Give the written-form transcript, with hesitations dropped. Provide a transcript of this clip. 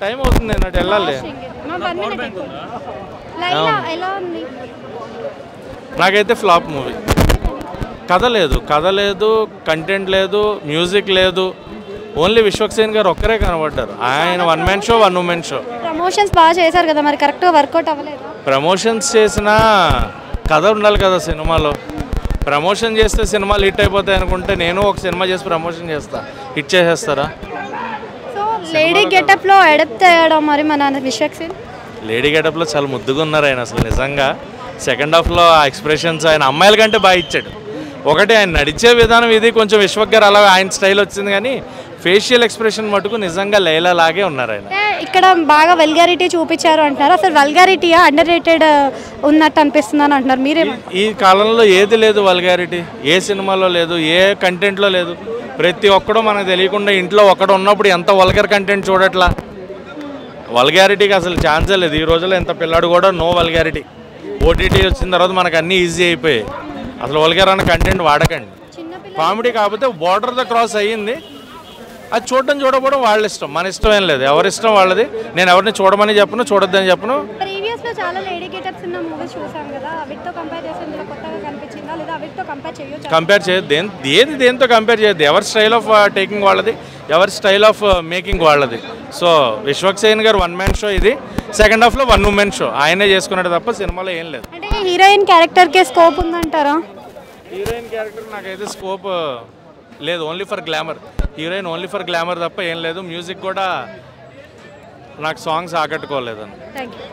Time అవుతుంది నేను అటు వెళ్ళాలి. నాకైతే ఫ్లాప్ మూవీ. కథ లేదు, కంటెంట్ లేదు, మ్యూజిక్ లేదు. ఓన్లీ విశ్వక్సేన్ గారు ఒక్కరే కనబడ్డారు. ఆయన one man show, one women show. Promotions బాగా చేశారు కదా, మరి కరెక్ట్గా వర్కౌట్ అవ్వలేదు. ప్రమోషన్స్ చేసినా కథ ఉండాలి కదా సినిమాలో. ప్రమోషన్ చేస్తే సినిమాలు హిట్ అయిపోతాయి అనుకుంటే నేను ఒక సినిమా చేసి ప్రమోషన్ చేస్తా, హిట్ చేసేస్తారా? సో లేడీ గెటప్లో ఎడప్ట్ అయ్యడం మరి మన విశ్వక్సేన్. లేడీ గెటప్లో చాలా ముద్దుగా ఉన్నారు ఆయన అసలు నిజంగా. సెకండ్ హాఫ్లో ఆ ఎక్స్ప్రెషన్స్ ఆయన అమ్మాయిల కంటే బాగా ఇచ్చాడు. ఒకటి ఆయన నడిచే విధానం ఇది కొంచెం విశ్వక్ గారు అలా ఆయన స్టైల్ వచ్చింది, కానీ ఫేషియల్ ఎక్స్ప్రెషన్ మటుకు నిజంగా లైలా లాగే ఉన్నారు ఆయన. ఇక్కడ బాగా వల్గారిటీ చూపించారు అంటున్నారు. అసలు వల్గారిటీయా అండర్ రేటెడ్ ఉన్నట్టు అనిపిస్తుంది అని అంటున్నారు. మీరే ఈ కాలంలో ఏది లేదు వల్గారిటీ, ఏ సినిమాలో లేదు, ఏ కంటెంట్లో లేదు. ప్రతి ఒక్కడూ మనకు తెలియకుండా ఇంట్లో ఒక్కడు ఉన్నప్పుడు ఎంత వల్గర్ కంటెంట్ చూడట్లా. వల్గారిటీకి అసలు ఛాన్సే లేదు ఈ రోజుల్లో. ఎంత పిల్లాడు కూడా నో వల్గారిటీ. ఓటీటీ వచ్చిన తర్వాత మనకు అన్నీ ఈజీ అయిపోయాయి. అసలు వల్గర్ అన్న కంటెంట్ వాడకండి. కామెడీ కాకపోతే బోర్డర్ ద క్రాస్ అయ్యింది, అది చూడకపోవడం వాళ్ళ ఇష్టం, మన ఇష్టం ఏం లేదు. ఎవరి ఇష్టం వాళ్ళది. నేను ఎవరిని చూడమని చెప్పను, చూడొద్దని చెప్పను. ప్రీవియస్లో చాలా లేడీ గెటప్స్ ఉన్న మూవీస్ చూసాం కదా, వీటితో కంపేర్ చేస్తే ఇందులో కొత్తగా కనిపించిందా లేదా వీటితో కంపేర్ చేయొచ్చు? కంపేర్ చేయొద్దు, ఏది దేంతో కంపేర్ చేయొద్దు. ఎవరి స్టైల్ ఆఫ్ టేకింగ్ వాళ్ళది, ఎవరి స్టైల్ ఆఫ్ మేకింగ్ వాళ్ళది. సో విశ్వక్సేన్ గారు వన్ మ్యాన్ షో ఇది, సెకండ్ హాఫ్లో వన్ ఉమెన్ షో ఆయనే చేసుకున్నాడు తప్ప సినిమాలో ఏం లేదు. అంటే హీరోయిన్ క్యారెక్టర్కే స్కోప్ ఉందంటారా? హీరోయిన్ క్యారెక్టర్ నాకైతే స్కోప్ లేదు, only for glamour. Heroine only for glamour తప్ప ఏం లేదు. మ్యూజిక్ కూడా నాకు సాంగ్స్ ఆకట్టుకోలేదని. Thank you.